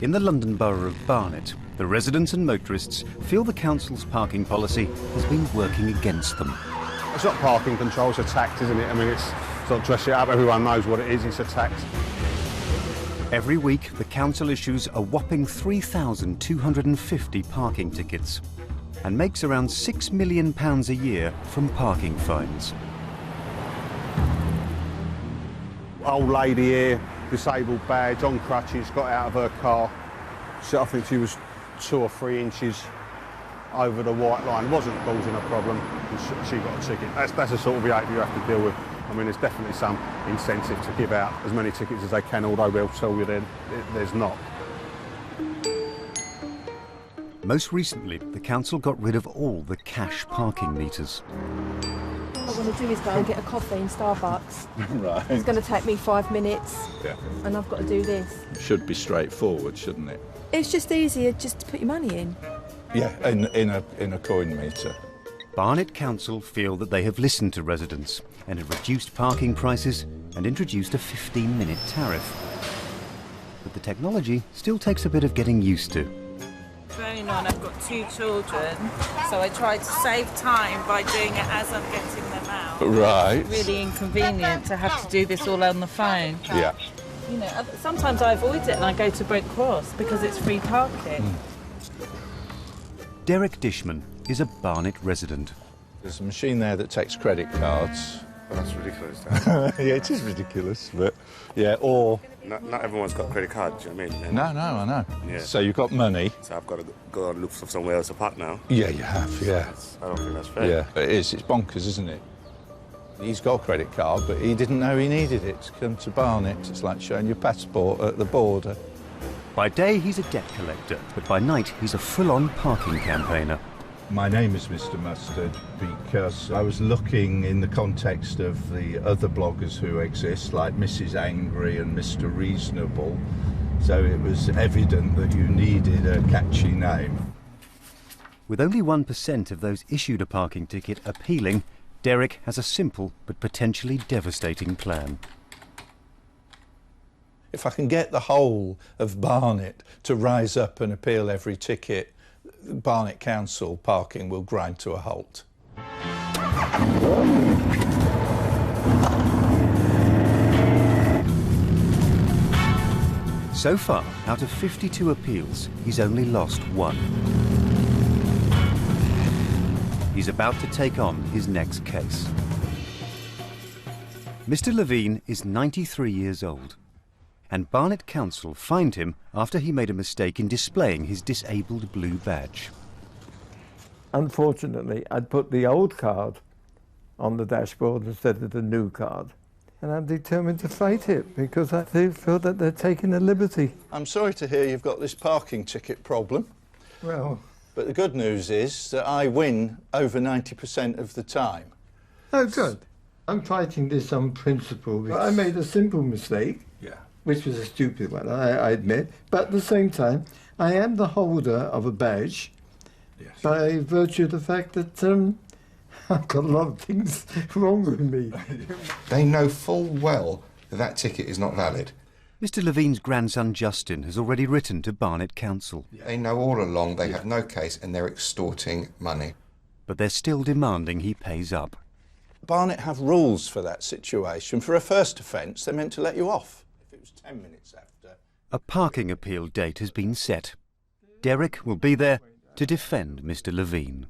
In the London borough of Barnet, the residents and motorists feel the council's parking policy has been working against them. It's not parking control, it's a tax, isn't it? I mean, it's not dress it up, everyone knows what it is, it's a tax. Every week, the council issues a whopping 3,250 parking tickets and makes around £6 million a year from parking fines. Old lady here, disabled badge, on crutches, got out of her car. So I think she was 2 or 3 inches over the white line. It wasn't causing a problem, and she got a ticket. That's the sort of behaviour you have to deal with. I mean, there's definitely some incentive to give out as many tickets as they can, although they'll tell you there's not. Most recently, the council got rid of all the cash parking meters. What I want to do is go and get a coffee in Starbucks. Right. It's going to take me 5 minutes, and I've got to do this. Should be straightforward, shouldn't it? It's just easier just to put your money in. Yeah, in a coin meter. Barnet Council feel that they have listened to residents and have reduced parking prices and introduced a 15-minute tariff. But the technology still takes a bit of getting used to. Going on, I've got 2 children, so I try to save time by doing it as I'm getting them out. Right. It's really inconvenient to have to do this all on the phone. Yeah. You know, sometimes I avoid it and I go to Brent Cross because it's free parking. Derek Dishman is a Barnet resident. There's a machine there that takes credit cards. Well, that's ridiculous. Yeah, it is ridiculous, but yeah, or... Not everyone's got a credit card, do you know what I mean? And No, I know. Yeah. So you've got money. so I've got to go and look for somewhere else to park now. Yeah, you have, yeah. I don't think that's fair. Yeah, it is. It's bonkers, isn't it? He's got a credit card, but he didn't know he needed it to come to Barnet. It's like showing your passport at the border. By day, he's a debt collector, but by night, he's a full-on parking campaigner. My name is Mr. Mustard because I was looking in the context of the other bloggers who exist, like Mrs. Angry and Mr. Reasonable, so it was evident that you needed a catchy name. With only 1% of those issued a parking ticket appealing, Derek has a simple but potentially devastating plan. If I can get the whole of Barnet to rise up and appeal every ticket, Barnet Council parking will grind to a halt. So far, out of 52 appeals, he's only lost 1. He's about to take on his next case. Mr. Levine is 93 years old, and Barnet Council fined him after he made a mistake in displaying his disabled blue badge. Unfortunately, I'd put the old card on the dashboard instead of the new card. And I'm determined to fight it because I feel that they're taking a liberty. I'm sorry to hear you've got this parking ticket problem. Well... But the good news is that I win over 90% of the time. Oh, good. I'm fighting this on principle. But I made a simple mistake, which was a stupid one, I admit. But at the same time, I am the holder of a badge by virtue of the fact that I've got a lot of things wrong with me. They know full well that that ticket is not valid. Mr. Levine's grandson Justin has already written to Barnet Council. They know all along they have no case and they're extorting money. But they're still demanding he pays up. Barnet have rules for that situation. For a first offence, they're meant to let you off. If it was 10 minutes after... A parking appeal date has been set. Derek will be there to defend Mr. Levine.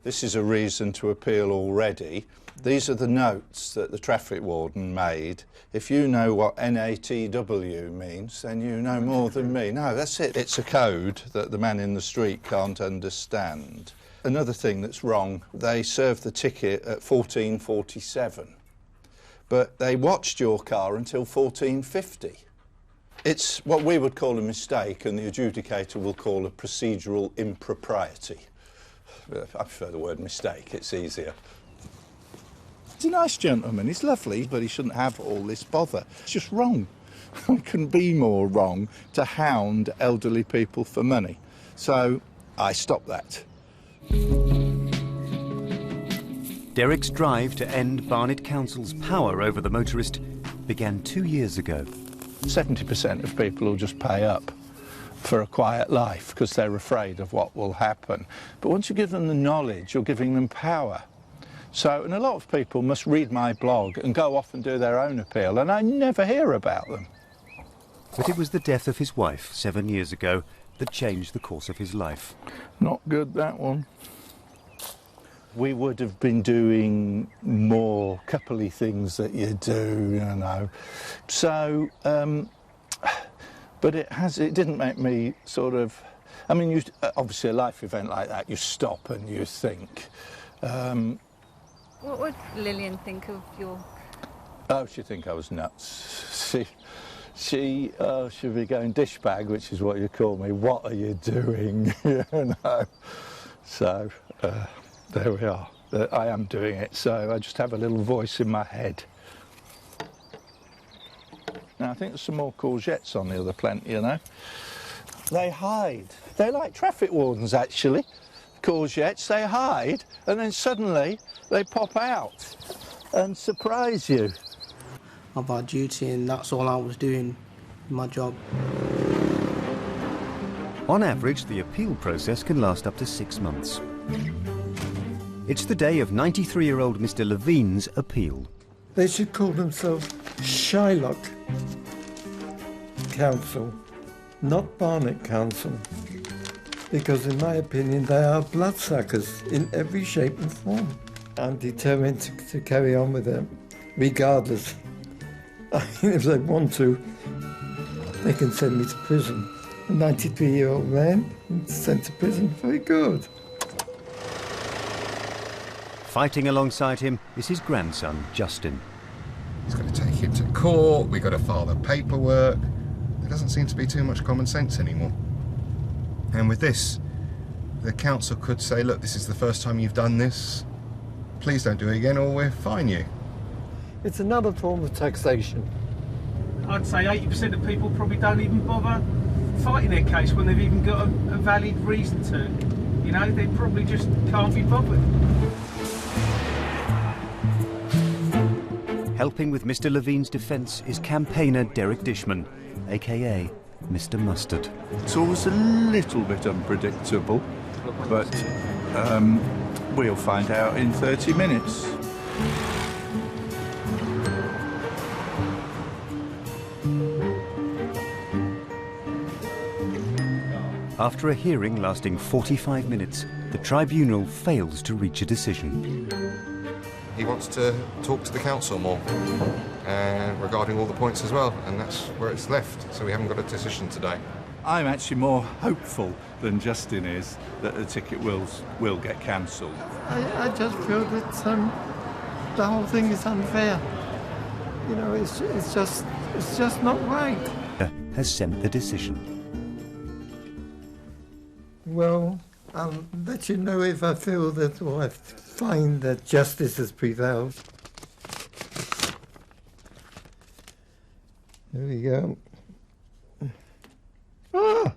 This is a reason to appeal already. These are the notes that the traffic warden made. If you know what NATW means, then you know more than me. No, that's it. It's a code that the man in the street can't understand. Another thing that's wrong, they served the ticket at 14:47, but they watched your car until 14:50. It's what we would call a mistake and the adjudicator will call a procedural impropriety. I prefer the word mistake, it's easier. He's a nice gentleman, he's lovely, but he shouldn't have all this bother. It's just wrong. It couldn't be more wrong to hound elderly people for money. So I stopped that. Derek's drive to end Barnet Council's power over the motorist began 2 years ago. 70% of people will just pay up for a quiet life because they're afraid of what will happen. But once you give them the knowledge, you're giving them power. So, and a lot of people must read my blog and go off and do their own appeal, and I never hear about them. But it was the death of his wife 7 years ago that changed the course of his life. Not good, that one. We would have been doing more coupley things that you do, you know. So, but it didn't make me sort of, I mean, obviously a life event like that, you stop and you think. What would Lillian think of your... Oh, she'd think I was nuts. She'd be going, dish bag, which is what you call me, what are you doing, you know. So, there we are. I am doing it, so I just have a little voice in my head. Now, I think there's some more courgettes on the other plant, you know. They hide. They're like traffic wardens, actually. Courgettes, they hide, and then suddenly they pop out and surprise you. Of our duty, and that's all I was doing in my job. On average, the appeal process can last up to 6 months. It's the day of 93-year-old Mr. Levine's appeal. They should call themselves Shylock Council, not Barnet Council, because in my opinion they are bloodsuckers in every shape and form. I'm determined to carry on with them, regardless. I mean, if they want to, they can send me to prison. A 93-year-old man sent to prison, very good. Fighting alongside him is his grandson, Justin. He's got to take him to court, we've got to file the paperwork. There doesn't seem to be too much common sense anymore. And with this, the council could say, look, this is the first time you've done this. Please don't do it again or we'll fine you. It's another form of taxation. I'd say 80% of people probably don't even bother fighting their case when they've even got a valid reason to. You know, they probably just can't be bothered. Helping with Mr. Levine's defence is campaigner Derek Dishman, a.k.a. Mr. Mustard. It's always a little bit unpredictable, but we'll find out in 30 minutes. After a hearing lasting 45 minutes, the tribunal fails to reach a decision. He wants to talk to the council more regarding all the points as well, and that's where it's left, so we haven't got a decision today. I'm actually more hopeful than Justin is that the ticket will get cancelled. I just feel that the whole thing is unfair. You know, it's just not right. Has sent the decision. Well, I'll let you know if I feel that or I find that justice has prevailed. There we go. Ah!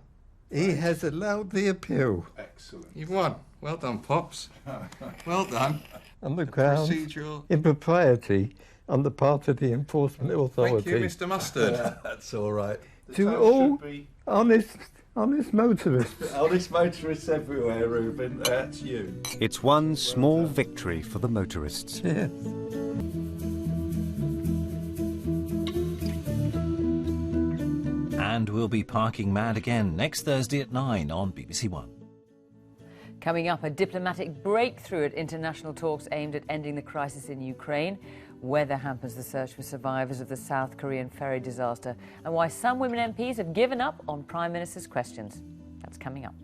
He has allowed the appeal. Excellent. You've won. Well done, Pops. Well done. On the grounds Procedural. impropriety on the part of the enforcement authority. Thank you, Mr. Mustard. That's all right. To all honest motorists. Honest motorists everywhere, Reuben. That's you. It's one small victory for the motorists. Yes. And we'll be parking mad again next Thursday at 9 on BBC One. Coming up, a diplomatic breakthrough at international talks aimed at ending the crisis in Ukraine. Weather hampers the search for survivors of the South Korean ferry disaster, and why some women MPs have given up on Prime Minister's questions. That's coming up.